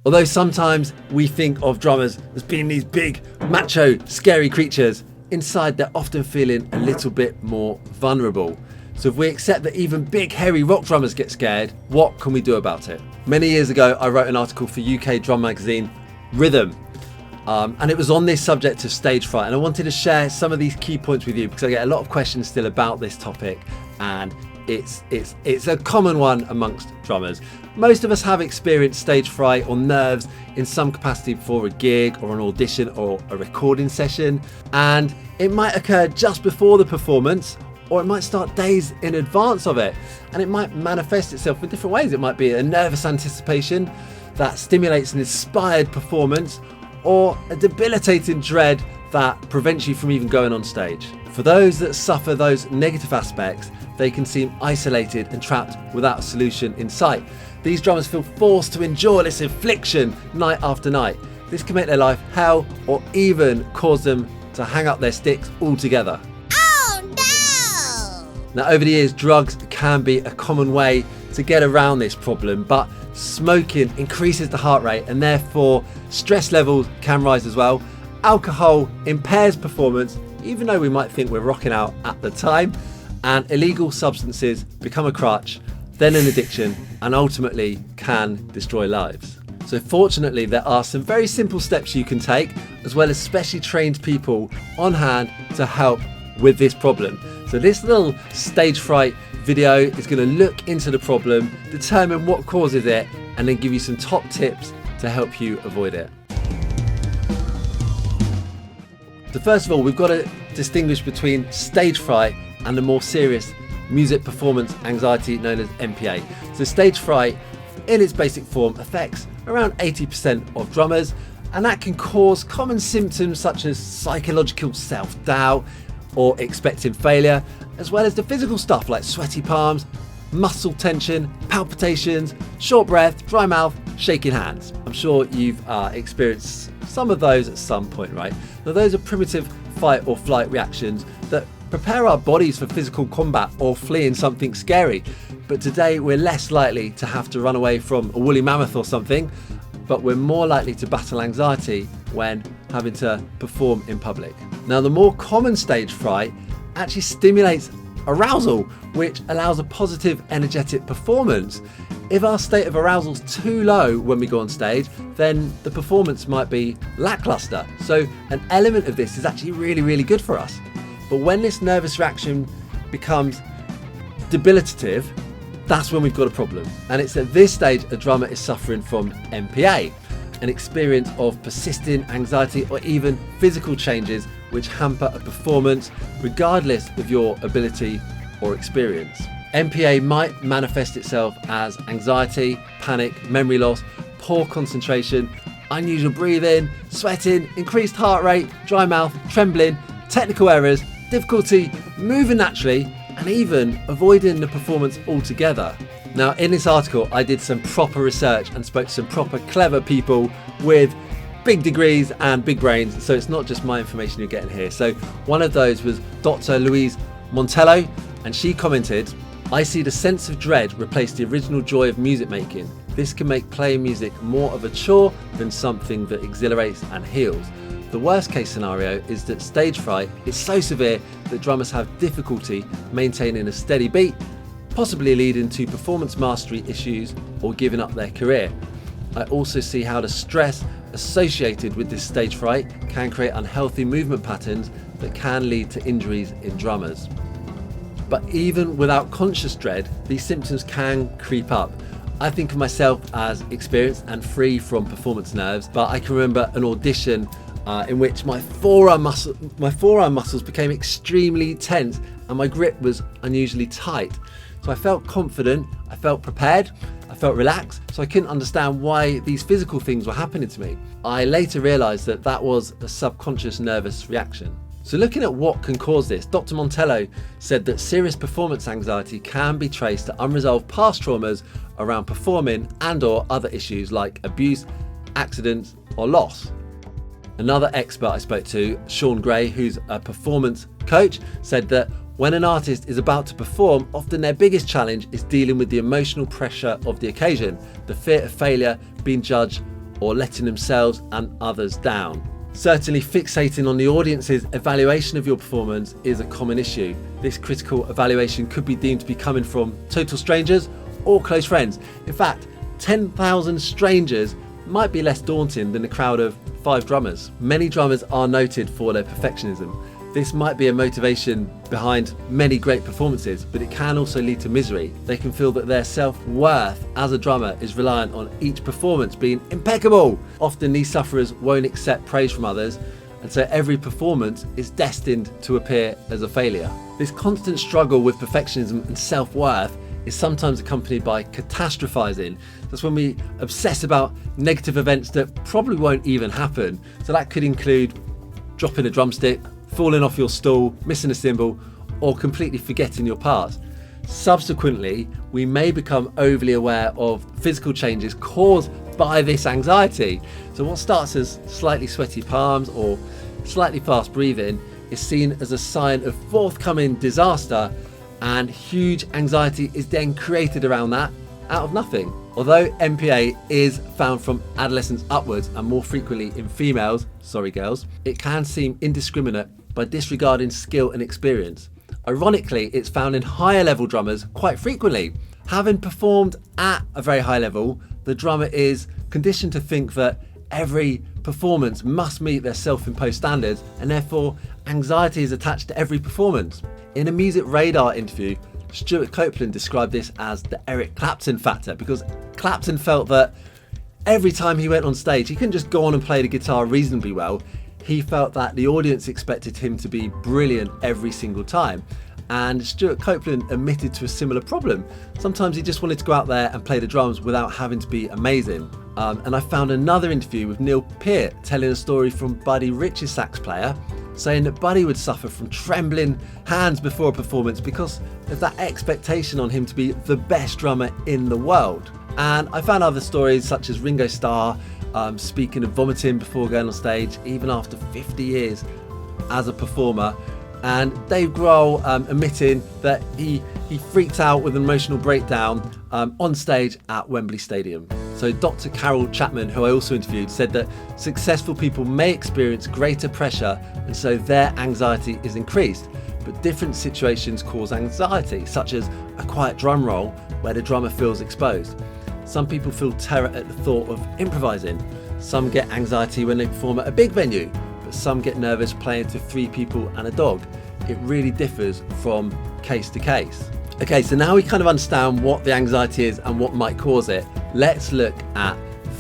Although sometimes we think of drummers as being these big, macho, scary creatures, inside they're often feeling a little bit more vulnerable. So if we accept that even big, hairy rock drummers get scared, what can we do about it? Many years ago, I wrote an article for UK drum magazine, Rhythm. And it was on this subject of stage fright, and I wanted to share some of these key points with you because I get a lot of questions still about this topic, and it's a common one amongst drummers. Most of us have experienced stage fright or nerves in some capacity before a gig or an audition or a recording session, and it might occur just before the performance, or it might start days in advance of it, and it might manifest itself in different ways. It might be a nervous anticipation that stimulates an inspired performance, or a debilitating dread that prevents you from even going on stage. For those that suffer those negative aspects, they can seem isolated and trapped without a solution in sight. These drummers feel forced to endure this infliction night after night. This can make their life hell, or even cause them to hang up their sticks altogether. Oh no! Now, over the years, drugs can be a common way to get around this problem, but smoking increases the heart rate and therefore stress levels can rise as well. Alcohol impairs performance, even though we might think we're rocking out at the time, and illegal substances become a crutch, then an addiction, and ultimately can destroy lives. So fortunately, there are some very simple steps you can take, as well as specially trained people on hand to help with this problem. So this little stage fright video is going to look into the problem, determine what causes it, and then give you some top tips to help you avoid it. So first of all, we've got to distinguish between stage fright and the more serious music performance anxiety known as MPA. So stage fright in its basic form affects around 80% of drummers, and that can cause common symptoms such as psychological self-doubt or expecting failure, as well as the physical stuff like sweaty palms, muscle tension, palpitations, short breath, dry mouth, shaking hands. I'm sure you've experienced some of those at some point, right? Now, those are primitive fight or flight reactions that prepare our bodies for physical combat or fleeing something scary. But today we're less likely to have to run away from a woolly mammoth or something, but we're more likely to battle anxiety when having to perform in public. Now, the more common stage fright actually stimulates arousal, which allows a positive, energetic performance. If our state of arousal is too low when we go on stage, then the performance might be lackluster. So an element of this is actually really, really good for us. But when this nervous reaction becomes debilitative, that's when we've got a problem. And it's at this stage a drummer is suffering from MPA, an experience of persisting anxiety or even physical changes which hamper a performance regardless of your ability or experience. MPA might manifest itself as anxiety, panic, memory loss, poor concentration, unusual breathing, sweating, increased heart rate, dry mouth, trembling, technical errors, difficulty moving naturally, and even avoiding the performance altogether. Now, in this article, I did some proper research and spoke to some proper clever people with big degrees and big brains, so it's not just my information you're getting here. So one of those was Dr. Louise Montello, and she commented, "I see the sense of dread replace the original joy of music making. This can make playing music more of a chore than something that exhilarates and heals. The worst case scenario is that stage fright is so severe that drummers have difficulty maintaining a steady beat, possibly leading to performance mastery issues or giving up their career. I also see how the stress associated with this stage fright can create unhealthy movement patterns that can lead to injuries in drummers." But even without conscious dread, these symptoms can creep up. I think of myself as experienced and free from performance nerves, but I can remember an audition in which my forearm muscles became extremely tense and my grip was unusually tight. So I felt confident, I felt prepared, I felt relaxed, so I couldn't understand why these physical things were happening to me. I later realised that that was a subconscious nervous reaction. So looking at what can cause this, Dr. Montello said that serious performance anxiety can be traced to unresolved past traumas around performing and/or other issues like abuse, accidents, or loss. Another expert I spoke to, Sean Gray, who's a performance coach, said that when an artist is about to perform, often their biggest challenge is dealing with the emotional pressure of the occasion, the fear of failure, being judged, or letting themselves and others down. Certainly fixating on the audience's evaluation of your performance is a common issue. This critical evaluation could be deemed to be coming from total strangers or close friends. In fact, 10,000 strangers might be less daunting than a crowd of 5 drummers. Many drummers are noted for their perfectionism. This might be a motivation behind many great performances, but it can also lead to misery. They can feel that their self-worth as a drummer is reliant on each performance being impeccable. Often these sufferers won't accept praise from others, and so every performance is destined to appear as a failure. This constant struggle with perfectionism and self-worth is sometimes accompanied by catastrophizing. That's when we obsess about negative events that probably won't even happen. So that could include dropping a drumstick, falling off your stool, missing a cymbal, or completely forgetting your parts. Subsequently, we may become overly aware of physical changes caused by this anxiety. So what starts as slightly sweaty palms or slightly fast breathing is seen as a sign of forthcoming disaster, and huge anxiety is then created around that out of nothing. Although MPA is found from adolescence upwards and more frequently in females, sorry girls, it can seem indiscriminate by disregarding skill and experience. Ironically, it's found in higher level drummers quite frequently. Having performed at a very high level, the drummer is conditioned to think that every performance must meet their self-imposed standards, and therefore anxiety is attached to every performance. In a Music Radar interview, Stuart Copeland described this as the Eric Clapton factor, because Clapton felt that every time he went on stage, he couldn't just go on and play the guitar reasonably well. He felt that the audience expected him to be brilliant every single time. And Stuart Copeland admitted to a similar problem. Sometimes he just wanted to go out there and play the drums without having to be amazing. And I found another interview with Neil Peart telling a story from Buddy Rich's sax player, saying that Buddy would suffer from trembling hands before a performance because of that expectation on him to be the best drummer in the world. And I found other stories such as Ringo Starr speaking of vomiting before going on stage, even after 50 years as a performer, and Dave Grohl admitting that he freaked out with an emotional breakdown on stage at Wembley Stadium. So Dr. Carol Chapman, who I also interviewed, said that successful people may experience greater pressure and so their anxiety is increased, but different situations cause anxiety, such as a quiet drum roll where the drummer feels exposed. Some people feel terror at the thought of improvising. Some get anxiety when they perform at a big venue, but some get nervous playing to 3 people and a dog. It really differs from case to case. Okay, so now we kind of understand what the anxiety is and what might cause it. Let's look at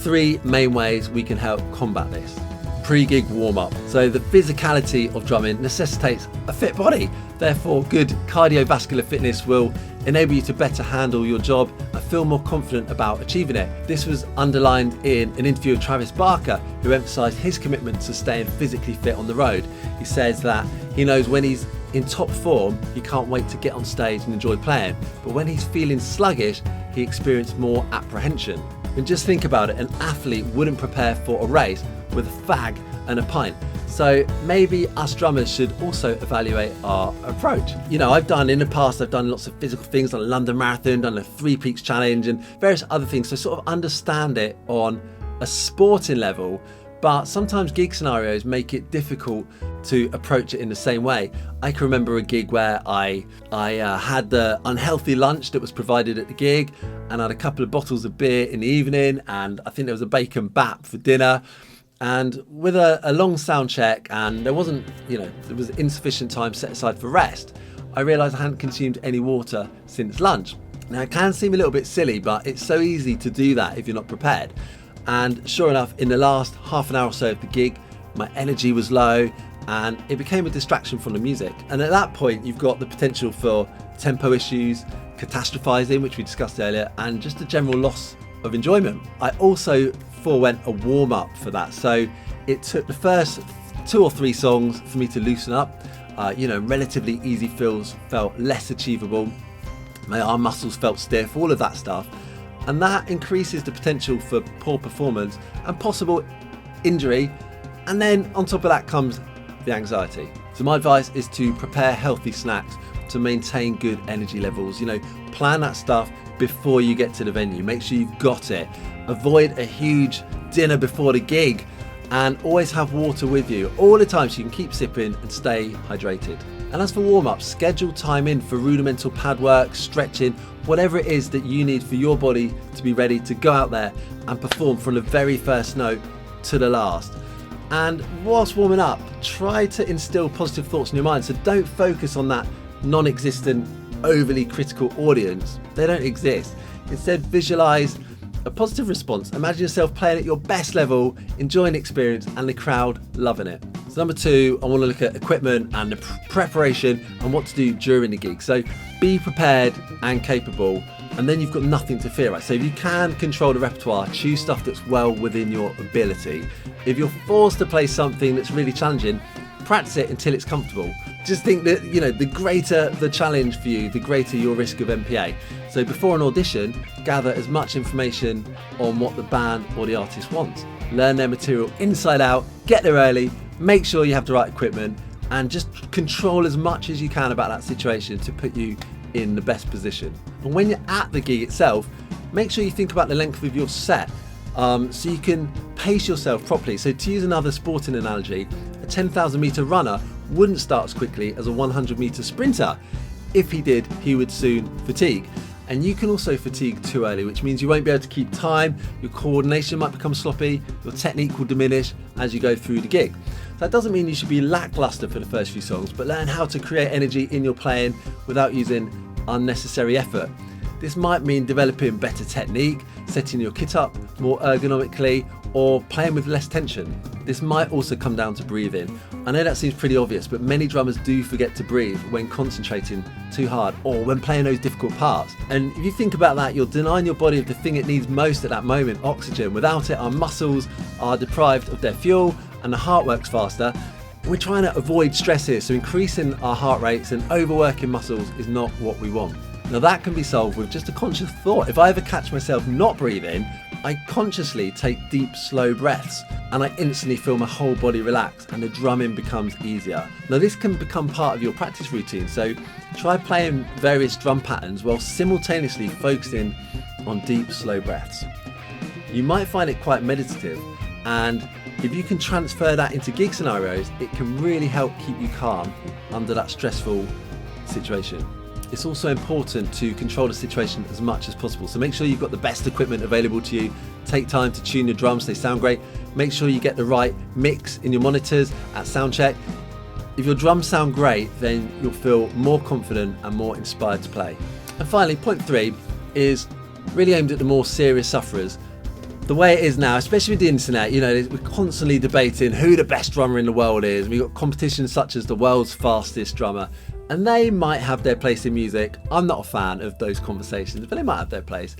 3 main ways we can help combat this. Pre-gig warm-up. So the physicality of drumming necessitates a fit body. Therefore, good cardiovascular fitness will enable you to better handle your job and feel more confident about achieving it. This was underlined in an interview with Travis Barker, who emphasised his commitment to staying physically fit on the road. He says that he knows when he's in top form, he can't wait to get on stage and enjoy playing. But when he's feeling sluggish, he experiences more apprehension. And just think about it, an athlete wouldn't prepare for a race with a fag and a pint. So maybe us drummers should also evaluate our approach. You know, I've done lots of physical things, done a London Marathon, done a 3 Peaks Challenge and various other things. So sort of understand it on a sporting level, but sometimes gig scenarios make it difficult to approach it in the same way. I can remember a gig where I had the unhealthy lunch that was provided at the gig, and I had a couple of bottles of beer in the evening, and I think there was a bacon bap for dinner. And with a long sound check, and there was insufficient time set aside for rest, I realised I hadn't consumed any water since lunch. Now it can seem a little bit silly, but it's so easy to do that if you're not prepared. And sure enough, in the last half an hour or so of the gig, my energy was low and it became a distraction from the music. And at that point, you've got the potential for tempo issues, catastrophizing, which we discussed earlier, and just a general loss of enjoyment. I also forewent a warm-up for that. So it took the first 2 or 3 songs for me to loosen up. Relatively easy fills felt less achievable. My arm muscles felt stiff, all of that stuff. And that increases the potential for poor performance and possible injury. And then on top of that comes the anxiety. So my advice is to prepare healthy snacks to maintain good energy levels. Plan that stuff before you get to the venue. Make sure you've got it. Avoid a huge dinner before the gig, and always have water with you all the time so you can keep sipping and stay hydrated. And as for warm-ups, schedule time in for rudimental pad work, stretching, whatever it is that you need for your body to be ready to go out there and perform from the very first note to the last. And whilst warming up, try to instill positive thoughts in your mind. So don't focus on that non-existent, overly critical audience. They don't exist. Instead, visualize a positive response. Imagine yourself playing at your best level, enjoying the experience and the crowd loving it. So number 2, I want to look at equipment and the preparation and what to do during the gig. So be prepared and capable, and then you've got nothing to fear, right? So if you can control the repertoire, choose stuff that's well within your ability. If you're forced to play something that's really challenging, practice it until it's comfortable. Just think that, the greater the challenge for you, the greater your risk of MPA. So before an audition, gather as much information on what the band or the artist wants. Learn their material inside out, get there early, make sure you have the right equipment, and just control as much as you can about that situation to put you in the best position. And when you're at the gig itself, make sure you think about the length of your set, so you can pace yourself properly. So to use another sporting analogy, a 10,000 metre runner wouldn't start as quickly as a 100 metre sprinter. If he did, he would soon fatigue. And you can also fatigue too early, which means you won't be able to keep time, your coordination might become sloppy, your technique will diminish as you go through the gig. That doesn't mean you should be lackluster for the first few songs, but learn how to create energy in your playing without using unnecessary effort. This might mean developing better technique, setting your kit up more ergonomically, or playing with less tension. This might also come down to breathing. I know that seems pretty obvious, but many drummers do forget to breathe when concentrating too hard or when playing those difficult parts. And if you think about that, you're denying your body of the thing it needs most at that moment, oxygen. Without it, our muscles are deprived of their fuel and the heart works faster. We're trying to avoid stress here, so increasing our heart rates and overworking muscles is not what we want. Now that can be solved with just a conscious thought. If I ever catch myself not breathing, I consciously take deep, slow breaths and I instantly feel my whole body relax and the drumming becomes easier. Now this can become part of your practice routine, so try playing various drum patterns while simultaneously focusing on deep, slow breaths. You might find it quite meditative, and if you can transfer that into gig scenarios, it can really help keep you calm under that stressful situation. It's also important to control the situation as much as possible. So make sure you've got the best equipment available to you. Take time to tune your drums so they sound great. Make sure you get the right mix in your monitors at sound check. If your drums sound great, then you'll feel more confident and more inspired to play. And finally, point 3 is really aimed at the more serious sufferers. The way it is now, especially with the internet, we're constantly debating who the best drummer in the world is. We've got competitions such as the world's fastest drummer, and they might have their place in music. I'm not a fan of those conversations, but they might have their place.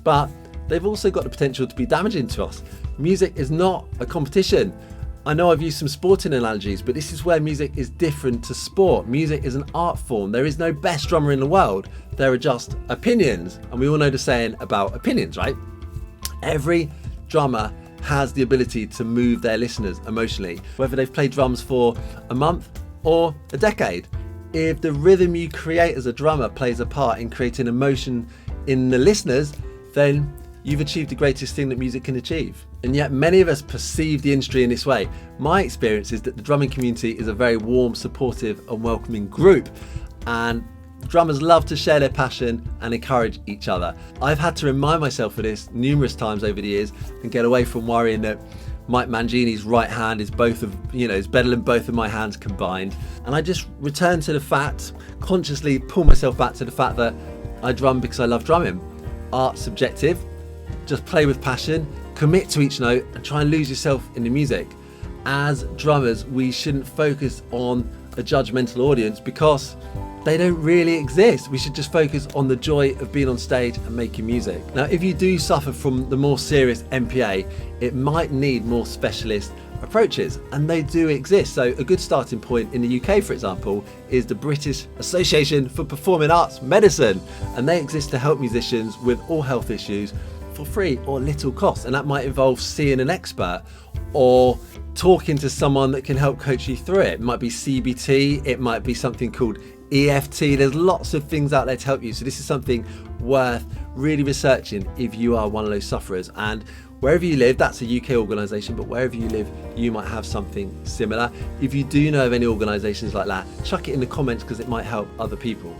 But they've also got the potential to be damaging to us. Music is not a competition. I know I've used some sporting analogies, but this is where music is different to sport. Music is an art form. There is no best drummer in the world. There are just opinions. And we all know the saying about opinions, right? Every drummer has the ability to move their listeners emotionally, whether they've played drums for a month or a decade. If the rhythm you create as a drummer plays a part in creating emotion in the listeners, then you've achieved the greatest thing that music can achieve. And yet many of us perceive the industry in this way. My experience is that the drumming community is a very warm, supportive and welcoming group, and drummers love to share their passion and encourage each other. I've had to remind myself of this numerous times over the years and get away from worrying that Mike Mangini's right hand is is better than both of my hands combined. And I just return to the fact, consciously pull myself back to the fact that I drum because I love drumming. Art's subjective, just play with passion, commit to each note and try and lose yourself in the music. As drummers, we shouldn't focus on a judgmental audience because they don't really exist. We should just focus on the joy of being on stage and making music. Now, if you do suffer from the more serious MPA, it might need more specialist approaches, and they do exist. So a good starting point in the UK, for example, is the British Association for Performing Arts Medicine, and they exist to help musicians with all health issues for free or little cost. And that might involve seeing an expert or talking to someone that can help coach you through it. It might be CBT, it might be something called EFT. There's lots of things out there to help you. So this is something worth really researching if you are one of those sufferers. And Wherever you live, that's a UK organisation, but wherever you live, you might have something similar. If you do know of any organisations like that, chuck it in the comments because it might help other people.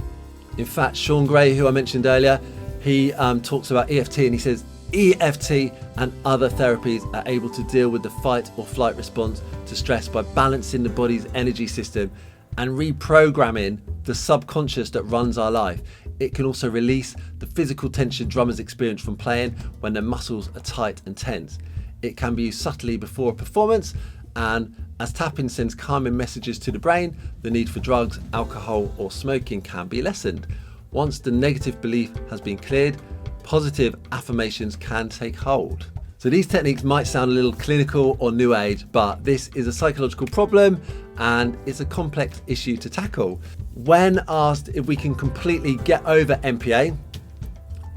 In fact, Sean Gray, who I mentioned earlier, he talks about EFT, and he says EFT and other therapies are able to deal with the fight or flight response to stress by balancing the body's energy system and reprogramming the subconscious that runs our life. It can also release the physical tension drummers experience from playing when their muscles are tight and tense. It can be used subtly before a performance, and as tapping sends calming messages to the brain, the need for drugs, alcohol or smoking can be lessened. Once the negative belief has been cleared, positive affirmations can take hold. So these techniques might sound a little clinical or new age, but this is a psychological problem and it's a complex issue to tackle. When asked if we can completely get over MPA,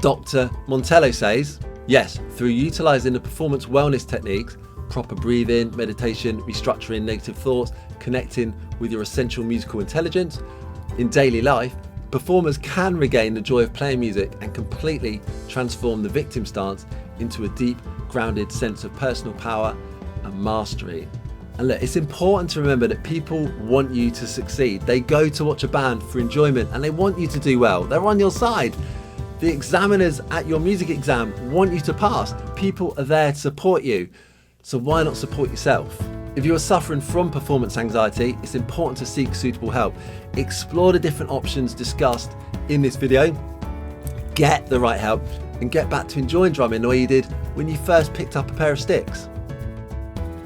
Dr. Montello says, yes, through utilising the performance wellness techniques, proper breathing, meditation, restructuring negative thoughts, connecting with your essential musical intelligence in daily life, performers can regain the joy of playing music and completely transform the victim stance into a deep, grounded sense of personal power and mastery. And look, it's important to remember that people want you to succeed. They go to watch a band for enjoyment and they want you to do well. They're on your side. The examiners at your music exam want you to pass. People are there to support you. So why not support yourself? If you are suffering from performance anxiety, it's important to seek suitable help. Explore the different options discussed in this video, get the right help, and get back to enjoying drumming the way you did when you first picked up a pair of sticks.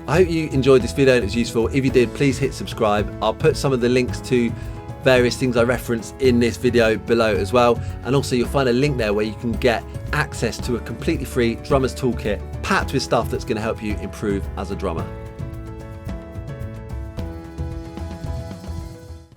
I hope you enjoyed this video and it was useful. If you did, please hit subscribe. I'll put some of the links to various things I referenced in this video below as well. And also you'll find a link there where you can get access to a completely free drummer's toolkit packed with stuff that's going to help you improve as a drummer.